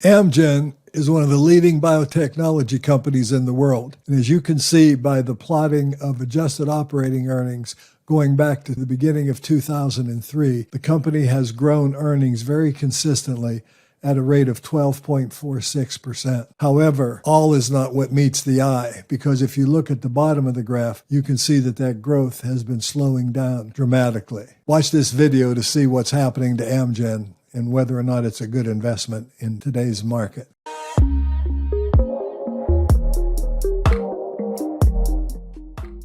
Amgen is one of the leading biotechnology companies in the world. And as you can see by the plotting of adjusted operating earnings going back to the beginning of 2003, the company has grown earnings very consistently at a rate of 12.46%. However, all is not what meets the eye, because if you look at the bottom of the graph, you can see that growth has been slowing down dramatically. Watch this video to see what's happening to Amgen and whether or not it's a good investment in today's market.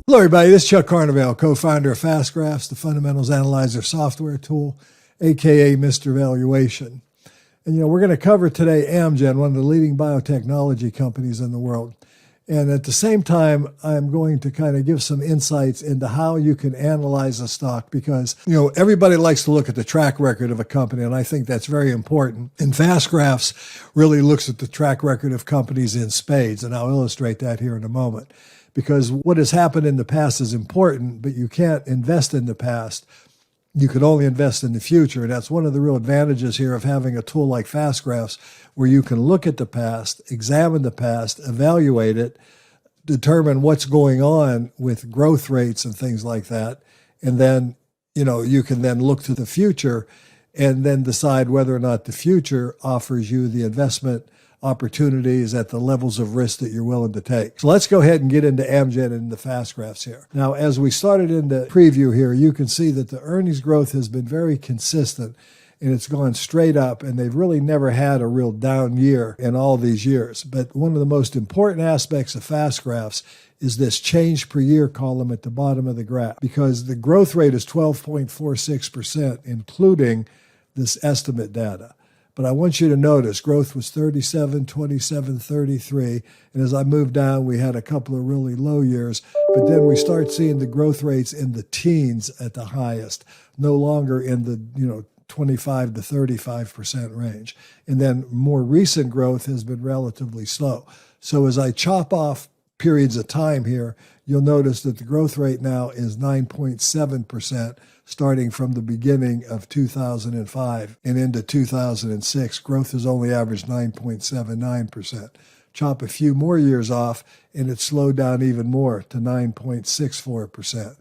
Hello everybody, this is Chuck Carnevale, co-founder of FastGraphs, the fundamentals analyzer software tool, aka Mr. Valuation. And we're going to cover today Amgen, one of the leading biotechnology companies in the world. And at the same time, I'm going to kind of give some insights into how you can analyze a stock because, everybody likes to look at the track record of a company, and I think that's very important. And FastGraphs really looks at the track record of companies in spades, and I'll illustrate that here in a moment. Because what has happened in the past is important, but you can't invest in the past. You can only invest in the future. And that's one of the real advantages here of having a tool like FastGraphs, where you can look at the past, examine the past, evaluate it, determine what's going on with growth rates and things like that. And then, you can then look to the future and then decide whether or not the future offers you the investment opportunities at the levels of risk that you're willing to take. So let's go ahead and get into Amgen and the FastGraphs here. Now, as we started in the preview here, you can see that the earnings growth has been very consistent and it's gone straight up, and they've really never had a real down year in all these years. But one of the most important aspects of FastGraphs is this change per year column at the bottom of the graph, because the growth rate is 12.46%, including this estimate data. But I want you to notice growth was 37, 27, 33. And as I moved down, we had a couple of really low years. But then we start seeing the growth rates in the teens at the highest, no longer in the 25 to 35% range. And then more recent growth has been relatively slow. So as I chop off periods of time here, you'll notice that the growth rate now is 9.7%. Starting from the beginning of 2005 and into 2006, growth has only averaged 9.79%. Chop a few more years off, and it slowed down even more to 9.64%.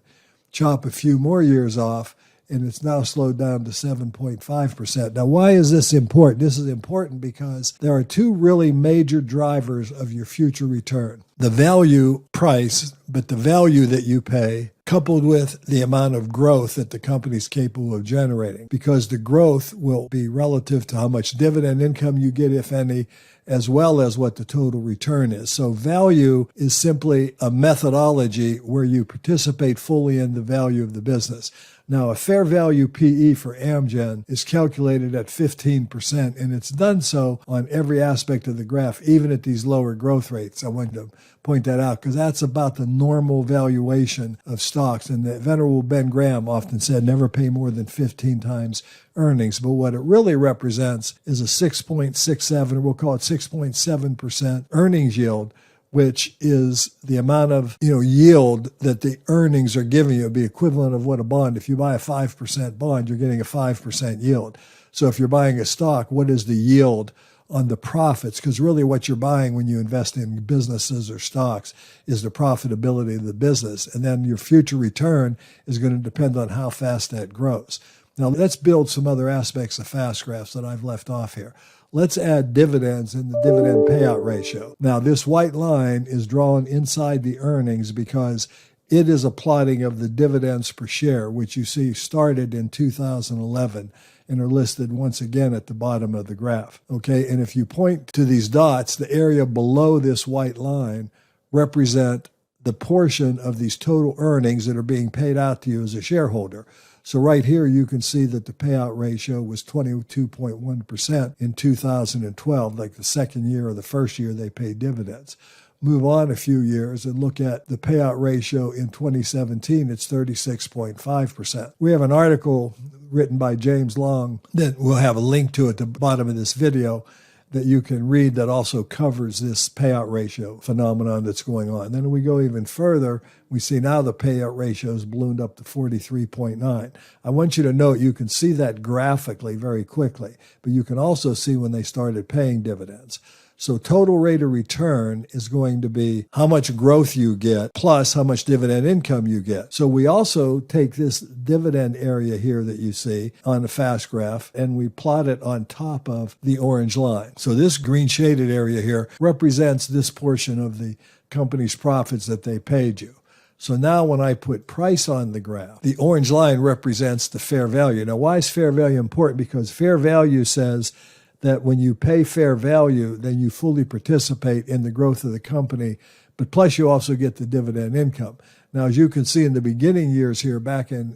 Chop a few more years off, and it's now slowed down to 7.5%. Now, why is this important? This is important because there are two really major drivers of your future return. The value price, but the value that you pay, coupled with the amount of growth that the company is capable of generating, because the growth will be relative to how much dividend income you get, if any, as well as what the total return is. So value is simply a methodology where you participate fully in the value of the business. Now, a fair value PE for Amgen is calculated at 15%, and it's done so on every aspect of the graph, even at these lower growth rates. I want to point that out because that's about the normal valuation of stocks. And the venerable Ben Graham often said, never pay more than 15 times earnings. But what it really represents is a 6.67, or we'll call it 6.7% earnings yield, which is the amount of yield that the earnings are giving you. It'd be equivalent of what a bond. If you buy a 5% bond, you're getting a 5% yield. So if you're buying a stock, what is the yield on the profits? Because really what you're buying when you invest in businesses or stocks is the profitability of the business. And then your future return is going to depend on how fast that grows. Now let's build some other aspects of FastGraphs that I've left off here. Let's add dividends in the dividend payout ratio. Now, this white line is drawn inside the earnings because it is a plotting of the dividends per share, which you see started in 2011 and are listed once again at the bottom of the graph. Okay, and if you point to these dots, the area below this white line represent the portion of these total earnings that are being paid out to you as a shareholder. So right here, you can see that the payout ratio was 22.1% in 2012, like the second year or the first year they paid dividends. Move on a few years and look at the payout ratio in 2017, it's 36.5%. We have an article written by James Long that we'll have a link to at the bottom of this video that you can read that also covers this payout ratio phenomenon that's going on. Then we go even further we see now the payout ratio has ballooned up to 43.9. I want you to note you can see that graphically very quickly, but you can also see when they started paying dividends. So total rate of return is going to be how much growth you get plus how much dividend income you get. So we also take this dividend area here that you see on the fast graph and we plot it on top of the orange line. So this green shaded area here represents this portion of the company's profits that they paid you. So now when I put price on the graph, the orange line represents the fair value. Now, why is fair value important? Because fair value says that when you pay fair value, then you fully participate in the growth of the company, but plus you also get the dividend income. Now, as you can see in the beginning years here, back in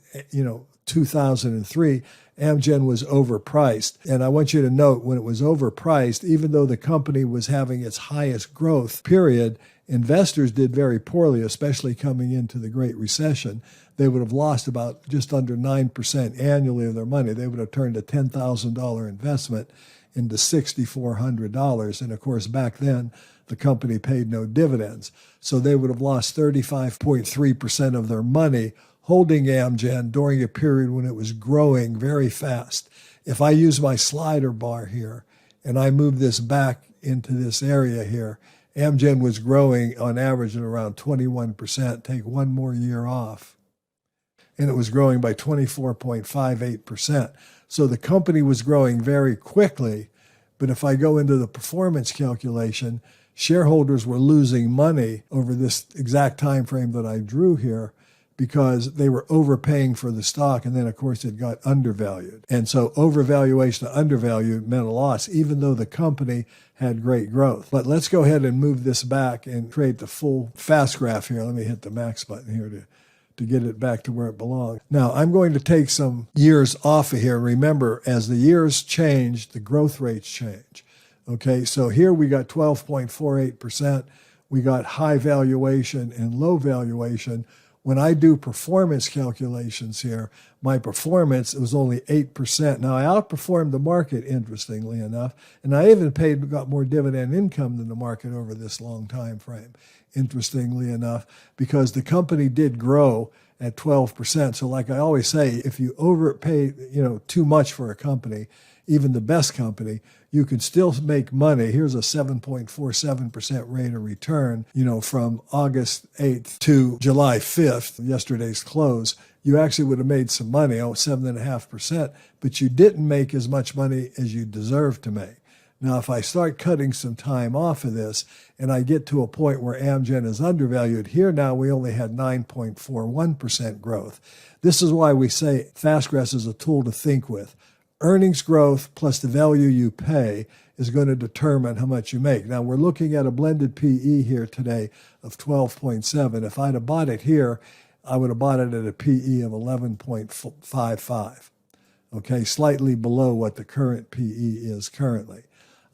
2003, Amgen was overpriced. And I want you to note when it was overpriced, even though the company was having its highest growth period, investors did very poorly, especially coming into the Great Recession. They would have lost about just under 9% annually of their money. They would have turned a $10,000 investment into $6,400. And of course, back then, the company paid no dividends. So they would have lost 35.3% of their money holding Amgen during a period when it was growing very fast. If I use my slider bar here and I move this back into this area here, Amgen was growing on average at around 21%. Take one more year off, and it was growing by 24.58%. So the company was growing very quickly, but if I go into the performance calculation, shareholders were losing money over this exact time frame that I drew here because they were overpaying for the stock, and then, of course, it got undervalued. And so overvaluation to undervalue meant a loss, even though the company had great growth. But let's go ahead and move this back and create the full fast graph here. Let me hit the max button here to get it back to where it belongs. Now, I'm going to take some years off of here. Remember, as the years change, the growth rates change. Okay, so here we got 12.48%. We got high valuation and low valuation. When I do performance calculations here, my performance was only 8%. Now, I outperformed the market, interestingly enough, and I even got more dividend income than the market over this long time frame, interestingly enough, because the company did grow at 12%. So like I always say, if you overpay, too much for a company, even the best company, you can still make money. Here's a 7.47% rate of return, from August 8th to July 5th, yesterday's close. You actually would have made some money, 7.5%, but you didn't make as much money as you deserved to make. Now, if I start cutting some time off of this and I get to a point where Amgen is undervalued, here now we only had 9.41% growth. This is why we say Fastgraphs is a tool to think with. Earnings growth plus the value you pay is going to determine how much you make. Now, we're looking at a blended PE here today of 12.7. If I'd have bought it here, I would have bought it at a PE of 11.55. Okay, slightly below what the current PE is currently.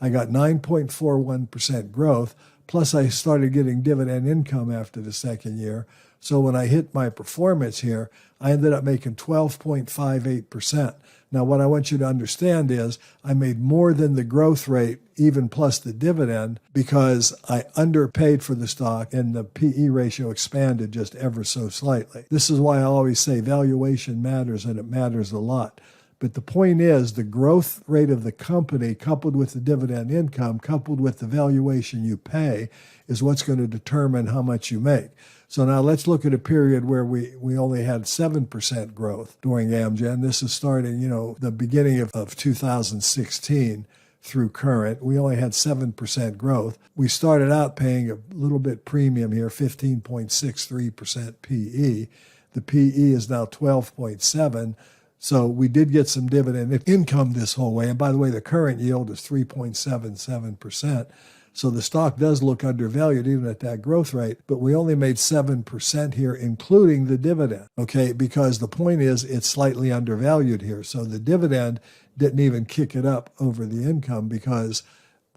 I got 9.41% growth, plus I started getting dividend income after the second year. So when I hit my performance here, I ended up making 12.58%. Now, what I want you to understand is I made more than the growth rate, even plus the dividend, because I underpaid for the stock and the PE ratio expanded just ever so slightly. This is why I always say valuation matters, and it matters a lot. But the point is the growth rate of the company coupled with the dividend income, coupled with the valuation you pay, is what's going to determine how much you make. So now let's look at a period where we only had 7% growth during Amgen. This is starting, the beginning of 2016 through current. We only had 7% growth. We started out paying a little bit premium here, 15.63% PE. The PE is now 12.7. So we did get some dividend income this whole way. And by the way, the current yield is 3.77%. So the stock does look undervalued even at that growth rate, but we only made 7% here, including the dividend, okay? Because the point is it's slightly undervalued here. So the dividend didn't even kick it up over the income because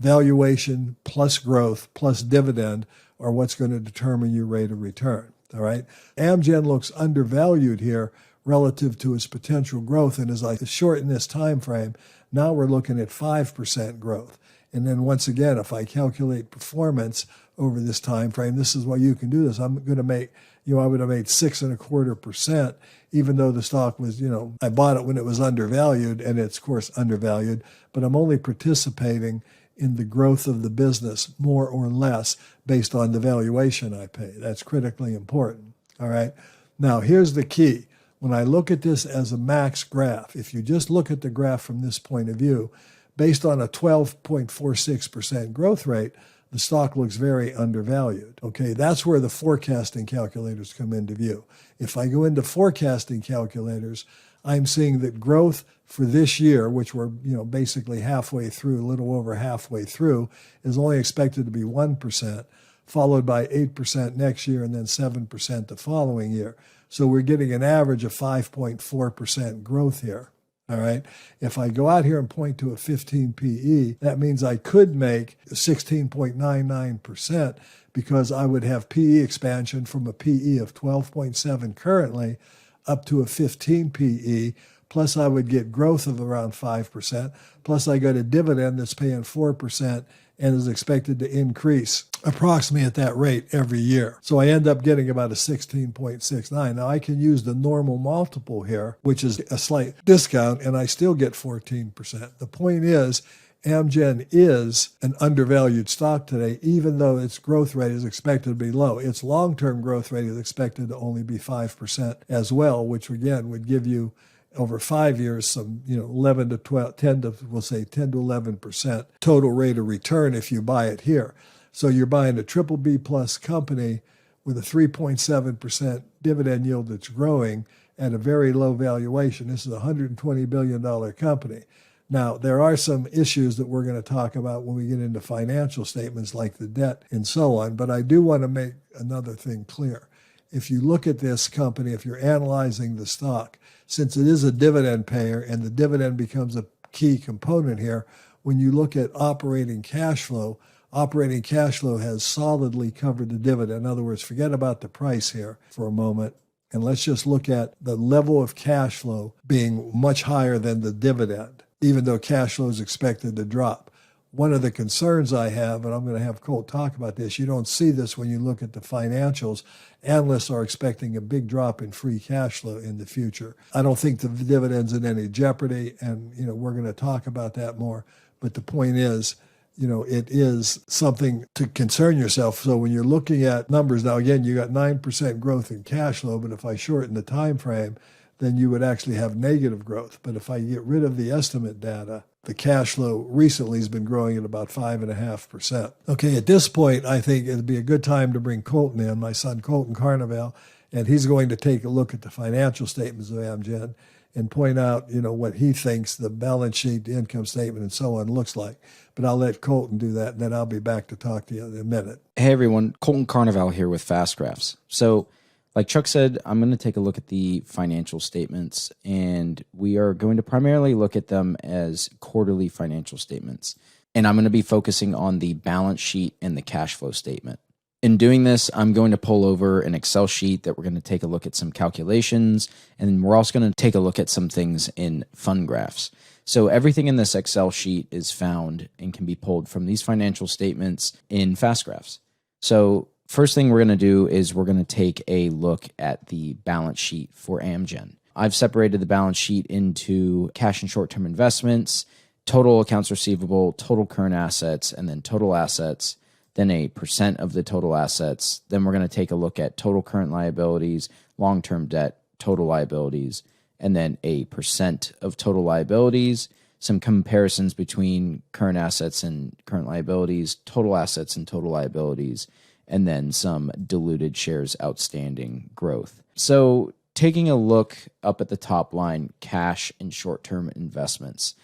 valuation plus growth plus dividend are what's going to determine your rate of return, all right? Amgen looks undervalued here relative to its potential growth. And as I shorten this time frame, now we're looking at 5% growth. And then once again, if I calculate performance over this time frame, this is why you can do this. I'm going to make, I would have made 6.25%, even though the stock was, I bought it when it was undervalued, and it's of course undervalued, but I'm only participating in the growth of the business more or less based on the valuation I pay. That's critically important. All right. Now, here's the key. When I look at this as a max graph, if you just look at the graph from this point of view, based on a 12.46% growth rate, the stock looks very undervalued. Okay, that's where the forecasting calculators come into view. If I go into forecasting calculators, I'm seeing that growth for this year, which we're basically halfway through, a little over halfway through, is only expected to be 1%, followed by 8% next year and then 7% the following year. So we're getting an average of 5.4% growth here. All right. If I go out here and point to a 15 PE, that means I could make 16.99% because I would have PE expansion from a PE of 12.7 currently up to a 15 PE. Plus I would get growth of around 5%. Plus I got a dividend that's paying 4% and is expected to increase approximately at that rate every year. So I end up getting about a 16.69. Now I can use the normal multiple here, which is a slight discount, and I still get 14%. The point is, Amgen is an undervalued stock today, even though its growth rate is expected to be low. Its long-term growth rate is expected to only be 5% as well, which again would give you over 5 years, some 11 to 12, 10 to 11% total rate of return if you buy it here. So you're buying a triple B plus company with a 3.7% dividend yield that's growing at a very low valuation. This is a $120 billion company. Now, there are some issues that we're going to talk about when we get into financial statements like the debt and so on, but I do want to make another thing clear. If you look at this company, if you're analyzing the stock, since it is a dividend payer and the dividend becomes a key component here, when you look at operating cash flow has solidly covered the dividend. In other words, forget about the price here for a moment, and let's just look at the level of cash flow being much higher than the dividend, even though cash flow is expected to drop. One of the concerns I have, and I'm going to have Colt talk about this, you don't see this when you look at the financials. Analysts are expecting a big drop in free cash flow in the future. I don't think the dividend's in any jeopardy, and we're going to talk about that more. But the point is, it is something to concern yourself. So when you're looking at numbers, now again, you got 9% growth in cash flow, but if I shorten the time frame, then you would actually have negative growth. But if I get rid of the estimate data, the cash flow recently has been growing at about 5.5%. Okay, at this point, I think it'd be a good time to bring Colton in, my son Colton Carnevale, and he's going to take a look at the financial statements of Amgen and point out, what he thinks the balance sheet, the income statement, and so on looks like. But I'll let Colton do that, and then I'll be back to talk to you in a minute. Hey, everyone. Colton Carnevale here with Fast Graphs. So, like Chuck said, I'm going to take a look at the financial statements, and we are going to primarily look at them as quarterly financial statements. And I'm going to be focusing on the balance sheet and the cash flow statement. In doing this, I'm going to pull over an Excel sheet that we're going to take a look at some calculations, and we're also going to take a look at some things in fund graphs. So everything in this Excel sheet is found and can be pulled from these financial statements in Fast Graphs. So first thing we're going to do is we're going to take a look at the balance sheet for Amgen. I've separated the balance sheet into cash and short-term investments, total accounts receivable, total current assets, and then total assets, then a percent of the total assets. Then we're going to take a look at total current liabilities, long-term debt, total liabilities, and then a percent of total liabilities, some comparisons between current assets and current liabilities, total assets and total liabilities, and then some diluted shares outstanding growth. So taking a look up at the top line, cash and short-term investments.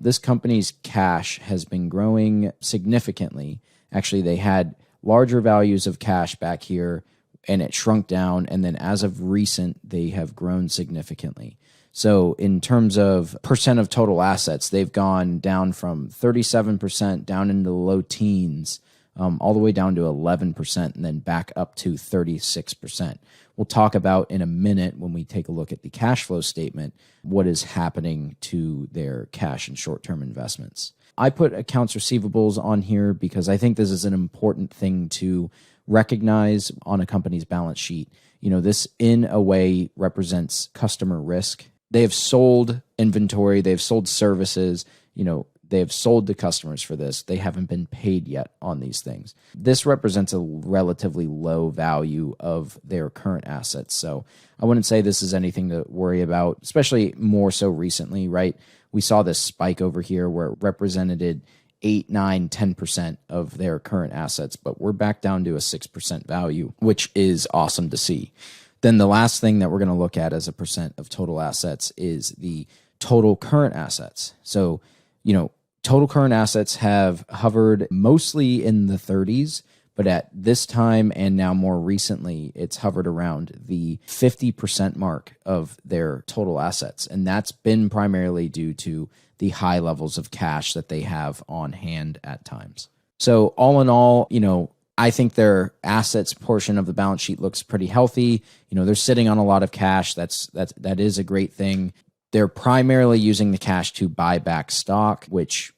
This company's cash has been growing significantly. Actually, they had larger values of cash back here, and it shrunk down, and then as of recent, they have grown significantly. So in terms of percent of total assets, they've gone down from 37% down into the low teens, all the way down to 11%, and then back up to 36%. We'll talk about in a minute when we take a look at the cash flow statement what is happening to their cash and short-term investments. I put accounts receivables on here because I think this is an important thing to recognize on a company's balance sheet. This in a way represents customer risk. They have sold inventory, they've sold services, they have sold to customers for this. They haven't been paid yet on these things. This represents a relatively low value of their current assets. So I wouldn't say this is anything to worry about, especially more so recently, right? We saw this spike over here where it represented 8, 9, 10% of their current assets, but we're back down to a 6% value, which is awesome to see. Then the last thing that we're going to look at as a percent of total assets is the total current assets. So, total current assets have hovered mostly in the 30s, but at this time and now more recently, it's hovered around the 50% mark of their total assets. And that's been primarily due to the high levels of cash that they have on hand at times. So all in all, I think their assets portion of the balance sheet looks pretty healthy. They're sitting on a lot of cash. That is a great thing. They're primarily using the cash to buy back stock, which,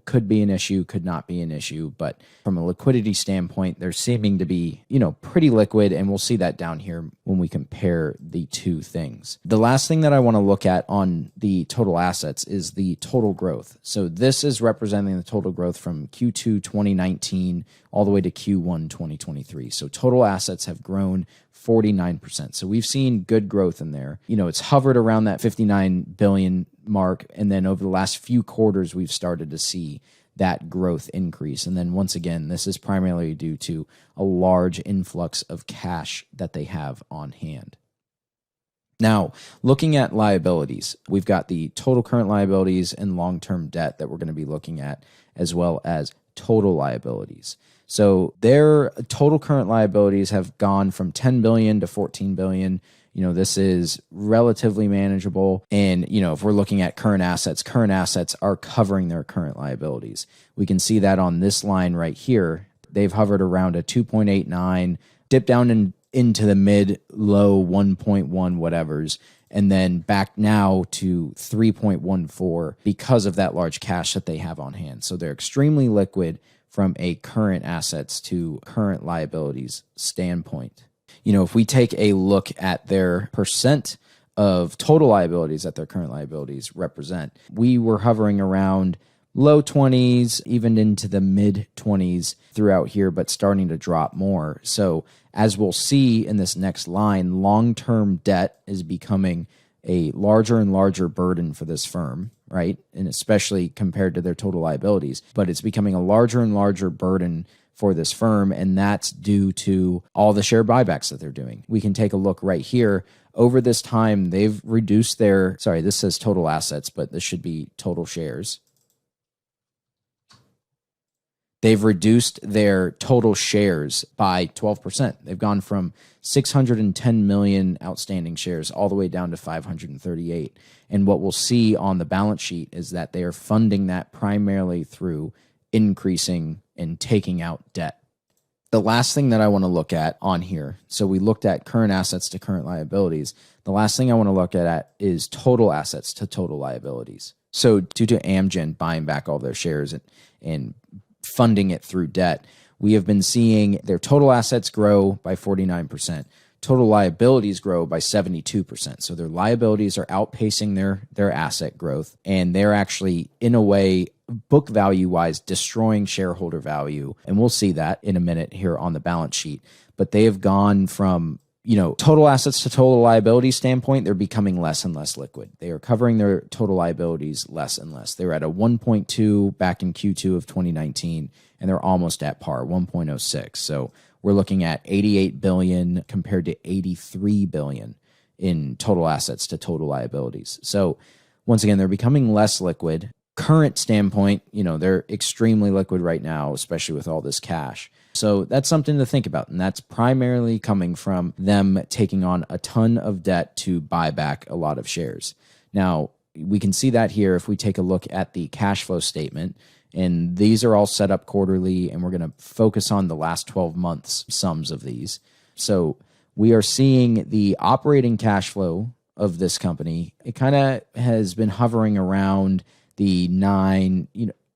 could be an issue, could not be an issue. But from a liquidity standpoint, they're seeming to be, pretty liquid. And we'll see that down here when we compare the two things. The last thing that I want to look at on the total assets is the total growth. So this is representing the total growth from Q2 2019 all the way to Q1 2023. So total assets have grown 49%. So we've seen good growth in there. It's hovered around that 59 billion mark. And then over the last few quarters, we've started to see that growth increase. And then once again, this is primarily due to a large influx of cash that they have on hand. Now, looking at liabilities, we've got the total current liabilities and long-term debt that we're going to be looking at, as well as total liabilities. So their total current liabilities have gone from 10 billion to 14 billion. This is relatively manageable. And, if we're looking at current assets are covering their current liabilities. We can see that on this line right here. They've hovered around a 2.89, dipped down into the mid-low 1.1 whatevers, and then back now to 3.14 because of that large cash that they have on hand. So they're extremely liquid from a current assets to current liabilities standpoint. If we take a look at their percent of total liabilities that their current liabilities represent, we were hovering around low 20s, even into the mid 20s throughout here, but starting to drop more. So as we'll see in this next line, long-term debt is becoming a larger and larger burden for this firm, right? And especially compared to their total liabilities, but it's becoming a larger and larger burden for this firm, and that's due to all the share buybacks that they're doing. We can take a look right here. Over this time, they've reduced this says total assets, but this should be total shares. They've reduced their total shares by 12%. They've gone from 610 million outstanding shares all the way down to 538. And what we'll see on the balance sheet is that they are funding that primarily through increasing and taking out debt. The last thing that I want to look at on here, so we looked at current assets to current liabilities. The last thing I want to look at is total assets to total liabilities. So due to Amgen buying back all their shares and funding it through debt, we have been seeing their total assets grow by 49%. Total liabilities grow by 72%. So their liabilities are outpacing their asset growth, and they're actually, in a way, book value wise, destroying shareholder value. And we'll see that in a minute here on the balance sheet. But they have gone from, total assets to total liability standpoint, they're becoming less and less liquid. They are covering their total liabilities less and less. They were at a 1.2 back in Q2 of 2019, and they're almost at par, 1.06. So we're looking at 88 billion compared to 83 billion in total assets to total liabilities. So once again, they're becoming less liquid. Current standpoint, they're extremely liquid right now, especially with all this cash. So that's something to think about. And that's primarily coming from them taking on a ton of debt to buy back a lot of shares. Now, we can see that here if we take a look at the cash flow statement. And these are all set up quarterly, and we're going to focus on the last 12 months sums of these. So we are seeing the operating cash flow of this company. It kind of has been hovering around the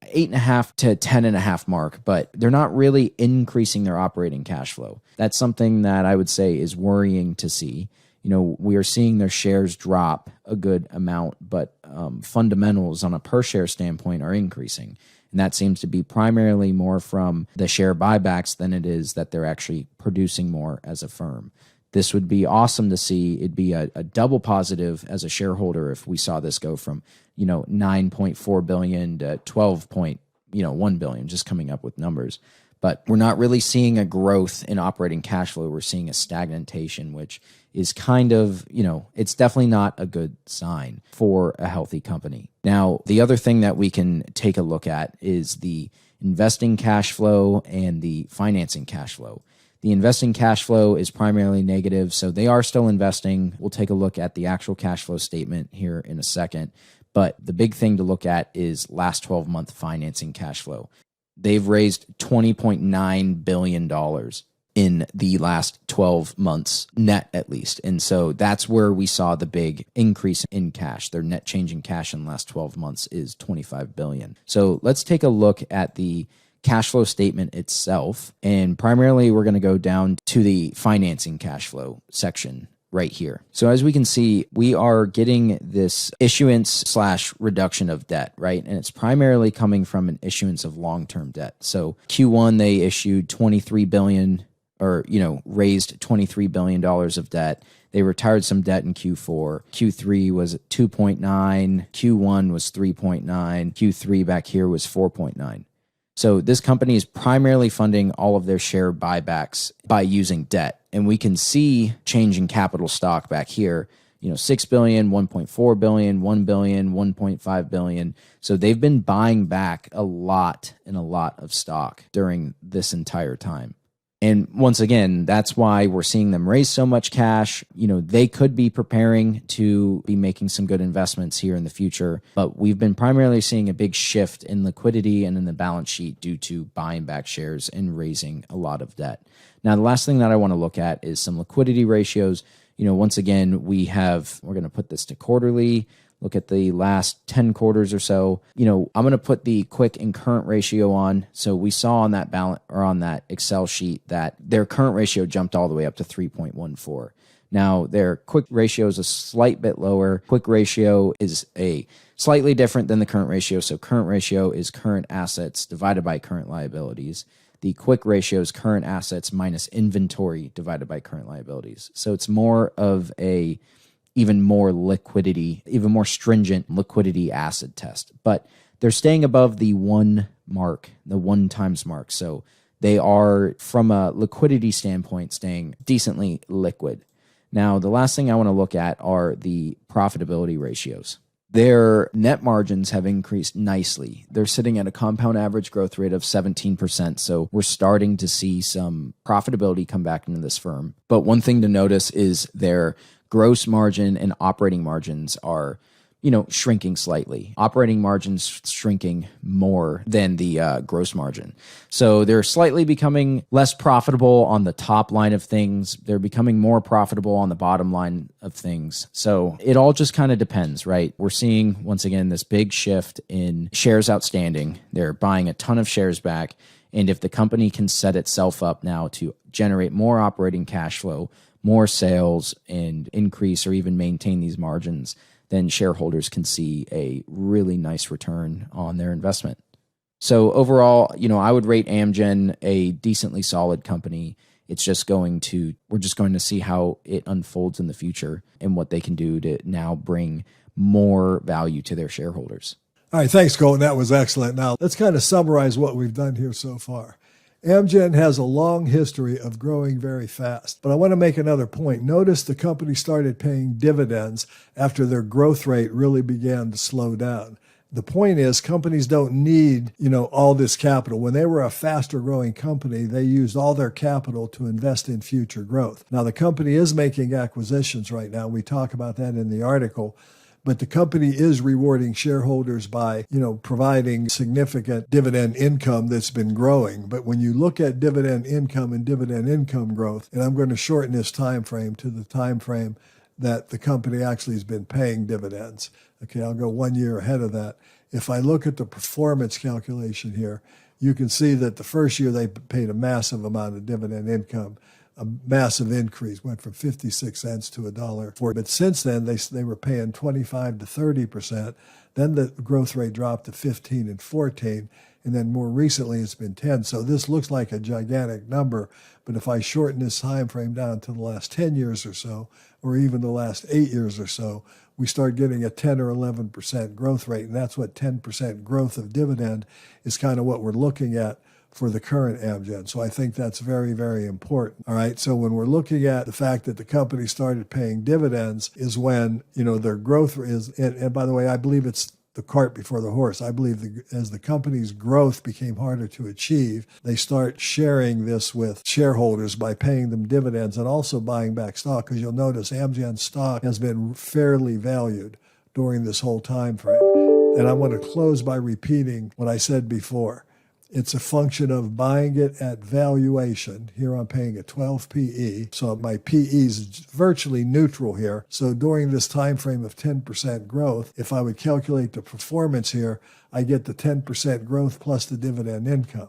8.5 to 10.5 mark, but they're not really increasing their operating cash flow. That's something that I would say is worrying to see. We are seeing their shares drop a good amount, but fundamentals on a per share standpoint are increasing. And that seems to be primarily more from the share buybacks than it is that they're actually producing more as a firm. This would be awesome to see. It'd be a double positive as a shareholder if we saw this go from, 9.4 billion to 12.1 billion, just coming up with numbers. But we're not really seeing a growth in operating cash flow. We're seeing a stagnation, which is kind of, it's definitely not a good sign for a healthy company. Now, the other thing that we can take a look at is the investing cash flow and the financing cash flow. The investing cash flow is primarily negative, so they are still investing. We'll take a look at the actual cash flow statement here in a second. But the big thing to look at is last 12-month financing cash flow. They've raised $20.9 billion in the last 12 months, net at least. And so that's where we saw the big increase in cash. Their net change in cash in the last 12 months is $25 billion. So let's take a look at the cash flow statement itself. And primarily, we're going to go down to the financing cash flow section right here. So as we can see, we are getting this issuance/reduction of debt, right? And it's primarily coming from an issuance of long-term debt. So Q1, they issued $23 billion or, raised $23 billion of debt. They retired some debt in Q4. Q3 was 2.9. Q1 was 3.9. Q3 back here was 4.9. So this company is primarily funding all of their share buybacks by using debt. And we can see change in capital stock back here, 6 billion, 1.4 billion, 1 billion, 1.5 billion. So they've been buying back a lot of stock during this entire time. And once again, that's why we're seeing them raise so much cash. They could be preparing to be making some good investments here in the future, but we've been primarily seeing a big shift in liquidity and in the balance sheet due to buying back shares and raising a lot of debt. Now, the last thing that I want to look at is some liquidity ratios. Once again, we're going to put this to quarterly. Look at the last 10 quarters or so. I'm going to put the quick and current ratio on. So we saw on that on that Excel sheet that their current ratio jumped all the way up to 3.14. Now, their quick ratio is a slight bit lower. Quick ratio is a slightly different than the current ratio. So current ratio is current assets divided by current liabilities. The quick ratio is current assets minus inventory divided by current liabilities. So it's more of a even more stringent liquidity acid test. But they're staying above the 1 times mark. So they are, from a liquidity standpoint, staying decently liquid. Now, the last thing I want to look at are the profitability ratios. Their net margins have increased nicely. They're sitting at a compound average growth rate of 17%. So we're starting to see some profitability come back into this firm. But one thing to notice is their gross margin and operating margins are, shrinking slightly. Operating margins shrinking more than the gross margin. So they're slightly becoming less profitable on the top line of things. They're becoming more profitable on the bottom line of things. So it all just kind of depends, right? We're seeing, once again, this big shift in shares outstanding. They're buying a ton of shares back. And if the company can set itself up now to generate more operating cash flow, more sales, and increase or even maintain these margins, then shareholders can see a really nice return on their investment. So overall, I would rate Amgen a decently solid company. We're just going to see how it unfolds in the future and what they can do to now bring more value to their shareholders. All right, thanks, Colton. That was excellent. Now, let's kind of summarize what we've done here so far. Amgen has a long history of growing very fast, but I want to make another point. Notice the company started paying dividends after their growth rate really began to slow down. The point is, companies don't need, all this capital. When they were a faster growing company, they used all their capital to invest in future growth. Now, the company is making acquisitions right now. We talk about that in the article. But the company is rewarding shareholders by, providing significant dividend income that's been growing. But when you look at dividend income and dividend income growth, and I'm going to shorten this time frame to the time frame that the company actually has been paying dividends. Okay, I'll go 1 year ahead of that. If I look at the performance calculation here, you can see that the first year they paid a massive amount of dividend income, a massive increase, went from 56 cents to $1.40. But since then, they were paying 25 to 30%. Then the growth rate dropped to 15 and 14. And then more recently, it's been 10. So this looks like a gigantic number. But if I shorten this time frame down to the last 10 years or so, or even the last 8 years or so, we start getting a 10 or 11% growth rate. And that's what 10% growth of dividend is kind of what we're looking at for the current Amgen. So I think that's very, very important. All right. So when we're looking at the fact that the company started paying dividends is when, their growth is, and by the way, I believe it's the cart before the horse. I believe as the company's growth became harder to achieve, they start sharing this with shareholders by paying them dividends and also buying back stock, because you'll notice Amgen stock has been fairly valued during this whole time frame. And I want to close by repeating what I said before. It's a function of buying it at valuation. Here I'm paying a 12 PE, so my PE is virtually neutral here. So during this time frame of 10% growth, if I would calculate the performance here, I get the 10% growth plus the dividend income.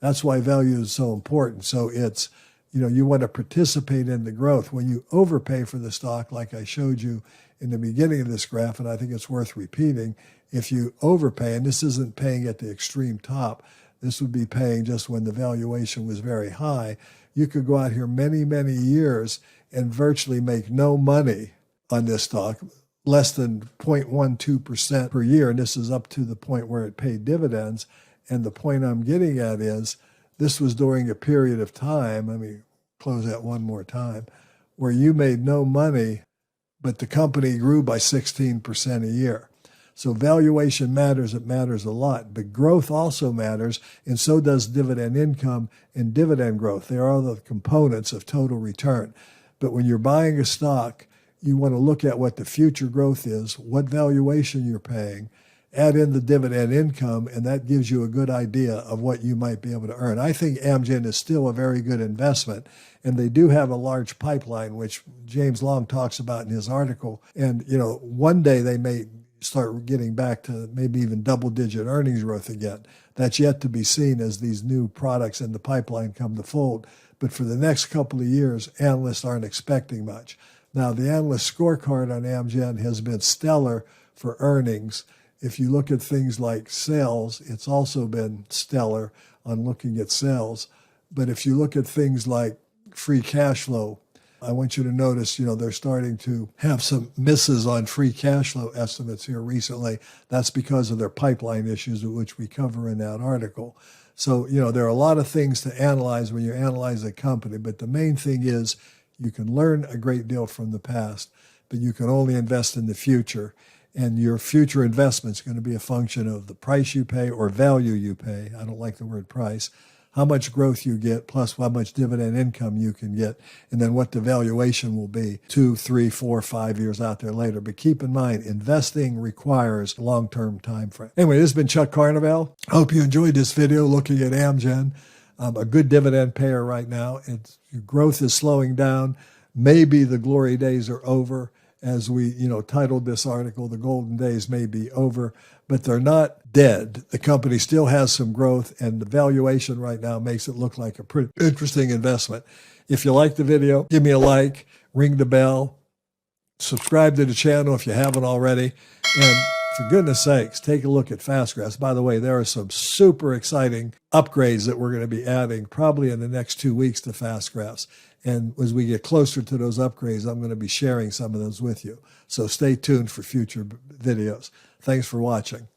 That's why value is so important. So it's, you want to participate in the growth. When you overpay for the stock, like I showed you in the beginning of this graph, and I think it's worth repeating, if you overpay, and this isn't paying at the extreme top, this would be paying just when the valuation was very high. You could go out here many, many years and virtually make no money on this stock, less than 0.12% per year. And this is up to the point where it paid dividends. And the point I'm getting at is this was during a period of time, let me close that one more time, where you made no money, but the company grew by 16% a year. So valuation matters. It matters a lot. But growth also matters, and so does dividend income and dividend growth. They are the components of total return. But when you're buying a stock, you want to look at what the future growth is, what valuation you're paying, add in the dividend income, and that gives you a good idea of what you might be able to earn. I think Amgen is still a very good investment, and they do have a large pipeline, which James Long talks about in his article. And, one day they may start getting back to maybe even double-digit earnings growth again. That's yet to be seen as these new products in the pipeline come to fold. But for the next couple of years, analysts aren't expecting much. Now, the analyst scorecard on Amgen has been stellar for earnings. If you look at things like sales, it's also been stellar on looking at sales. But if you look at things like free cash flow, I want you to notice, they're starting to have some misses on free cash flow estimates here recently. That's because of their pipeline issues, which we cover in that article. So, there are a lot of things to analyze when you analyze a company, but the main thing is you can learn a great deal from the past, but you can only invest in the future. And your future investment is going to be a function of the price you pay or value you pay. I don't like the word price. How much growth you get, plus how much dividend income you can get, and then what the valuation will be 2, 3, 4, 5 years out there later. But keep in mind, investing requires a long-term time frame. Anyway, this has been Chuck Carnevale. I hope you enjoyed this video looking at Amgen, a good dividend payer right now. Your growth is slowing down. Maybe the glory days are over. As we, titled this article, the golden days may be over, but they're not dead. The company still has some growth, and the valuation right now makes it look like a pretty interesting investment. If you like the video, give me a like, ring the bell, subscribe to the channel if you haven't already, and for goodness sakes, take a look at FastGraphs. By the way, there are some super exciting upgrades that we're going to be adding probably in the next 2 weeks to FastGraphs. And as we get closer to those upgrades, I'm going to be sharing some of those with you. So stay tuned for future videos. Thanks for watching.